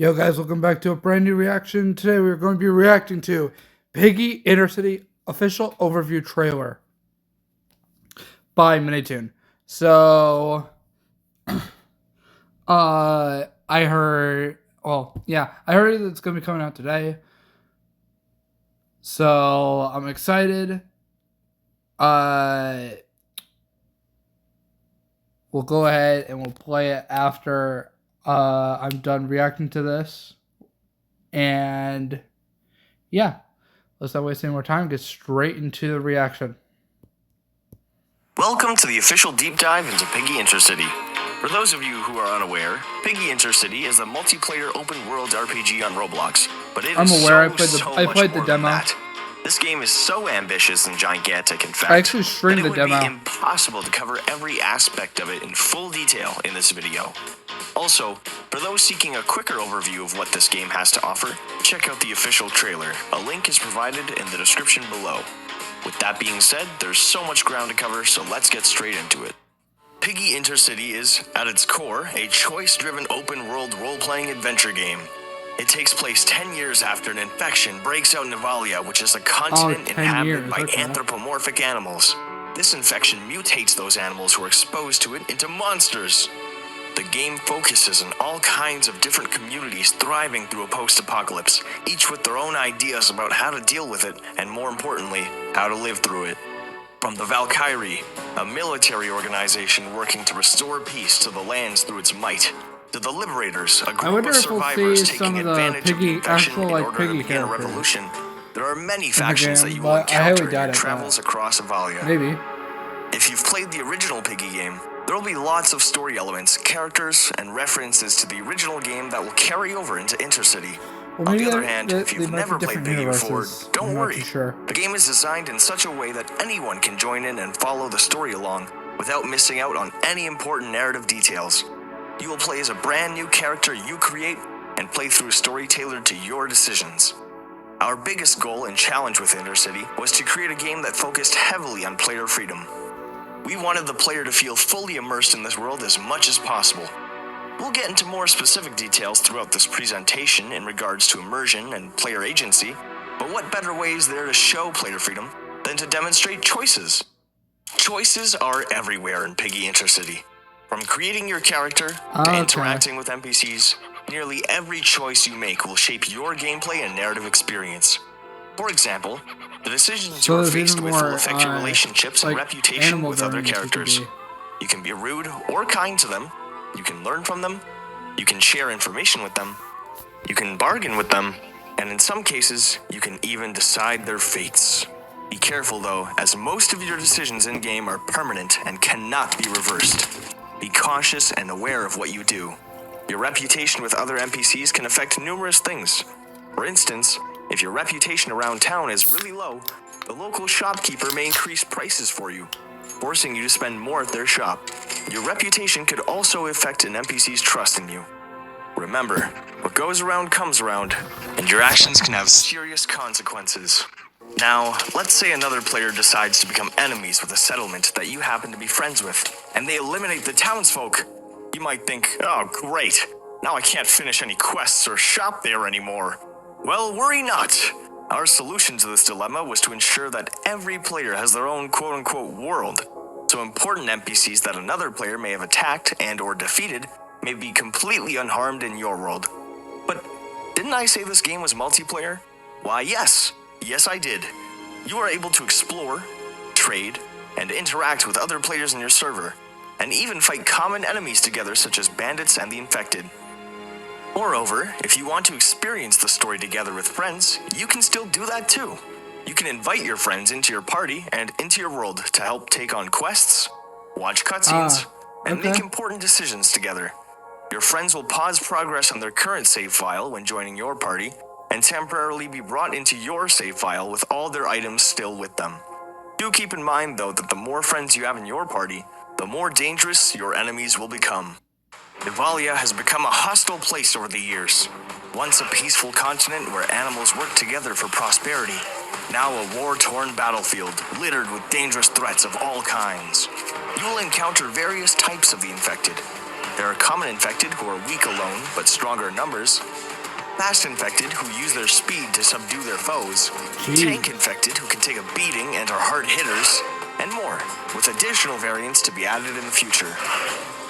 Yo guys, welcome back to a brand new reaction. Today we're going to be reacting to Piggy Intercity official overview trailer by Minitune. So, I heard, I heard that it's going to be coming out today. So, I'm excited. We'll go ahead and we'll play it after I'm done reacting to this. And yeah, let's not waste any more time. Get straight into the reaction. Welcome to the official deep dive into Piggy Intercity. For those of you who are unaware, Piggy Intercity is a multiplayer open-world RPG on Roblox, but it is aware. I played the demo. This game is so ambitious and gigantic, in fact, that it would be impossible to cover every aspect of it in full detail in this video. Also, for those seeking a quicker overview of what this game has to offer, check out the official trailer. A link is provided in the description below. With that being said, there's so much ground to cover, so let's get straight into it. Piggy Intercity is, at its core, a choice-driven open-world role-playing adventure game. It takes place 10 years after an infection breaks out in Navalia, which is a continent inhabited by anthropomorphic animals. This infection mutates those animals who are exposed to it into monsters. The game focuses on all kinds of different communities thriving through a post-apocalypse, each with their own ideas about how to deal with it, and more importantly, how to live through it. From the Valkyrie, a military organization working to restore peace to the lands through its might, to the Liberators, a group of survivors taking advantage of the infection in order to begin a revolution, there are many factions that you will encounter in your travels across Avalia. Maybe. If you've played the original Piggy game, there will be lots of story elements, characters, and references to the original game that will carry over into Intercity. On the other hand, if you've never played Piggy before, don't worry. The game is designed in such a way that anyone can join in and follow the story along without missing out on any important narrative details. You will play as a brand new character you create and play through a story tailored to your decisions. Our biggest goal and challenge with Intercity was to create a game that focused heavily on player freedom. We wanted the player to feel fully immersed in this world as much as possible. We'll get into more specific details throughout this presentation in regards to immersion and player agency, but what better way is there to show player freedom than to demonstrate choices? Choices are everywhere in Piggy Intercity. From creating your character to interacting with NPCs, nearly every choice you make will shape your gameplay and narrative experience. For example, the decisions you are faced with will affect your relationships and reputation with other characters. You can be rude or kind to them, you can learn from them, you can share information with them, you can bargain with them, and in some cases, you can even decide their fates. Be careful though, as most of your decisions in-game are permanent and cannot be reversed. Be cautious and aware of what you do. Your reputation with other NPCs can affect numerous things. For instance, if your reputation around town is really low, the local shopkeeper may increase prices for you, forcing you to spend more at their shop. Your reputation could also affect an NPC's trust in you. Remember, what goes around comes around, and your actions can have serious consequences. Now, let's say another player decides to become enemies with a settlement that you happen to be friends with, and they eliminate the townsfolk. You might think, oh great, now I can't finish any quests or shop there anymore. Well, worry not. Our solution to this dilemma was to ensure that every player has their own quote-unquote world, so important NPCs that another player may have attacked and or defeated may be completely unharmed in your world. But didn't I say this game was multiplayer? Why yes I did. You are able to explore, trade, and interact with other players in your server, and even fight common enemies together such as bandits and the infected. Moreover, if you want to experience the story together with friends, you can still do that too. You can invite your friends into your party and into your world to help take on quests, watch cutscenes, and make important decisions together. Your friends will pause progress on their current save file when joining your party, and temporarily be brought into your save file with all their items still with them. Do keep in mind though that the more friends you have in your party, the more dangerous your enemies will become. Avalia has become a hostile place over the years. Once a peaceful continent where animals work together for prosperity, now a war-torn battlefield littered with dangerous threats of all kinds. You will encounter various types of the infected. There are common infected who are weak alone, but stronger in numbers. Fast infected who use their speed to subdue their foes. Tank infected who can take a beating and are hard hitters. And more, with additional variants to be added in the future.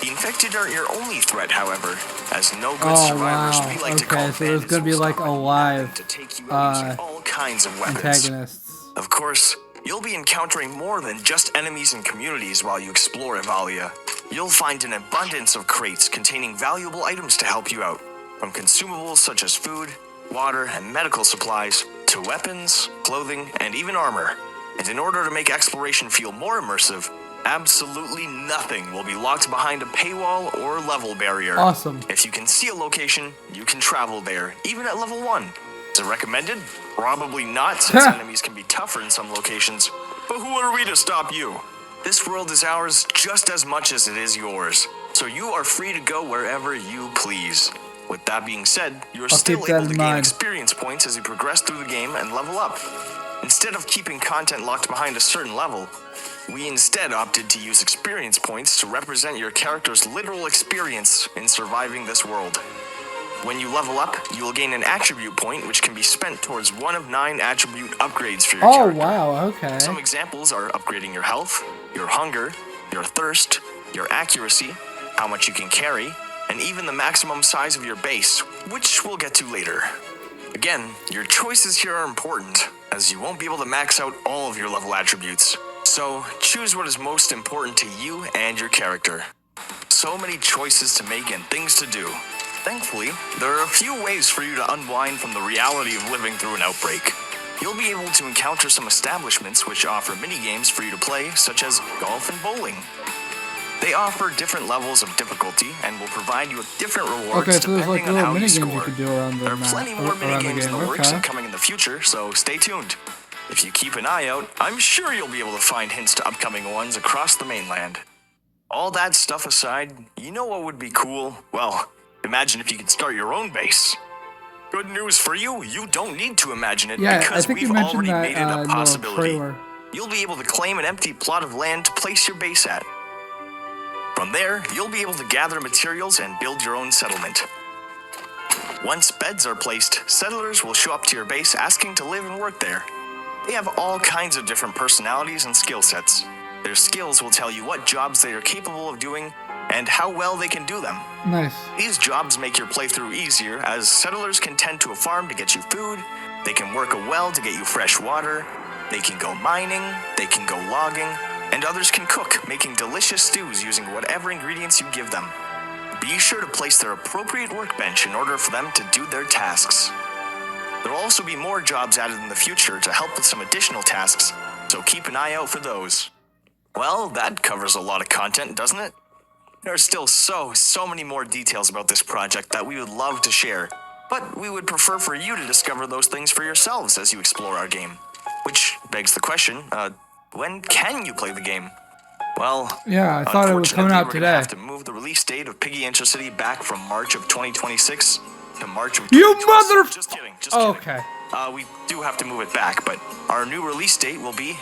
The infected aren't your only threat, however, as no good survivors we like to call so there's gonna be like a live to take you out using all kinds of weapons. Antagonists. Of course, you'll be encountering more than just enemies and communities while you explore Evalia. You'll find an abundance of crates containing valuable items to help you out, from consumables such as food, water, and medical supplies, to weapons, clothing, and even armor. And in order to make exploration feel more immersive, absolutely nothing will be locked behind a paywall or level barrier. Awesome. If you can see a location, you can travel there, even at level 1. Is it recommended? Probably not, since enemies can be tougher in some locations. But who are we to stop you? This world is ours just as much as it is yours, so you are free to go wherever you please. With that being said, you are still able to gain experience points as you progress through the game and level up. Instead of keeping content locked behind a certain level, we instead opted to use experience points to represent your character's literal experience in surviving this world. When you level up, you will gain an attribute point which can be spent towards one of 9 attribute upgrades for your character. Oh wow, okay. Some examples are upgrading your health, your hunger, your thirst, your accuracy, how much you can carry, and even the maximum size of your base, which we'll get to later. Again, your choices here are important, as you won't be able to max out all of your level attributes. So, choose what is most important to you and your character. So many choices to make and things to do. Thankfully, there are a few ways for you to unwind from the reality of living through an outbreak. You'll be able to encounter some establishments which offer mini-games for you to play, such as golf and bowling. They offer different levels of difficulty and will provide you with different rewards depending on how you score. There are plenty more mini-games in the works and coming in the future, so stay tuned. If you keep an eye out, I'm sure you'll be able to find hints to upcoming ones across the mainland. All that stuff aside, you know what would be cool? Well, imagine if you could start your own base. Good news for you, you don't need to imagine it because we've already made it a possibility. You'll be able to claim an empty plot of land to place your base at. From there, you'll be able to gather materials and build your own settlement. Once beds are placed, settlers will show up to your base asking to live and work there. They have all kinds of different personalities and skill sets. Their skills will tell you what jobs they are capable of doing and how well they can do them. Nice. These jobs make your playthrough easier, as settlers can tend to a farm to get you food, they can work a well to get you fresh water, they can go mining, they can go logging, and others can cook, making delicious stews using whatever ingredients you give them. Be sure to place their appropriate workbench in order for them to do their tasks. There will also be more jobs added in the future to help with some additional tasks, so keep an eye out for those. Well, that covers a lot of content, doesn't it? There are still so many more details about this project that we would love to share, but we would prefer for you to discover those things for yourselves as you explore our game. Which begs the question, when can you play the game? Well, yeah, I thought it was coming out today. We're gonna have to move the release date of Piggy Intercity back from March of 2026 to March of 2026. You mother... Just kidding. Okay. We do have to move it back, but our new release date will be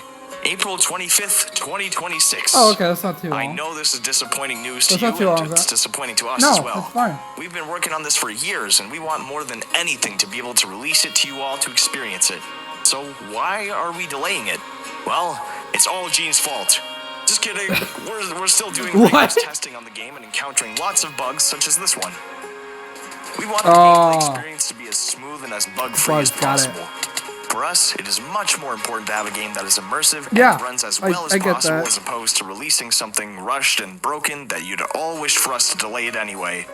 April 25th, 2026. Oh, okay, that's not too long. I know this is disappointing news to you, and it's disappointing to us as well. No, that's fine. We've been working on this for years, and we want more than anything to be able to release it to you all to experience it. So why are we delaying it? Well, it's all Gene's fault. Just kidding. We're still doing rigorous testing on the game and encountering lots of bugs such as this one. We want the gameplay experience to be as smooth and as bug-free as possible. For us, it is much more important to have a game that is immersive and runs as well as possible as opposed to releasing something rushed and broken that you'd all wish for us to delay it anyway.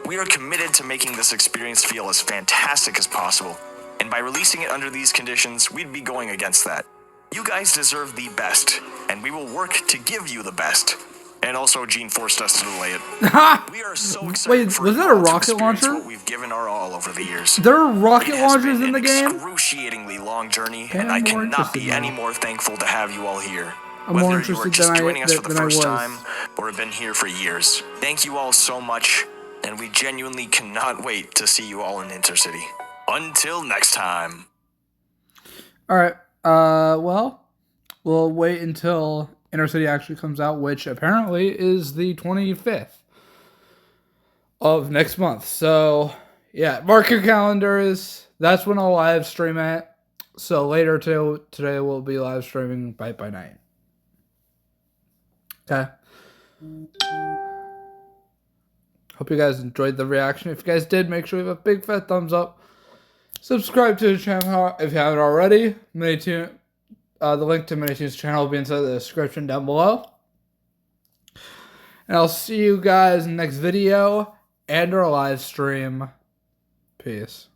We are committed to making this experience feel as fantastic as possible, and by releasing it under these conditions, we'd be going against that. You guys deserve the best, and we will work to give you the best. And also, Gene forced us to delay it. We are so excited for was that a rocket launcher? what we've given our all over the years. There are rocket launchers in the game? It has been an excruciatingly long journey, and I cannot be any more thankful to have you all here. Whether you are just joining us for the first time or have been here for years. Thank you all so much, and we genuinely cannot wait to see you all in Intercity. Until next time. Alright, well, we'll wait until Intercity actually comes out, which apparently is the 25th. of next month. So yeah, mark your calendars. That's when I'll live stream it. So later today we'll be live streaming Bite by Night. Okay. Hope you guys enjoyed the reaction. If you guys did, make sure you have a big fat thumbs up. Subscribe to the channel if you haven't already. The link to Minitune's channel will be inside the description down below. And I'll see you guys in the next video and our live stream. Peace.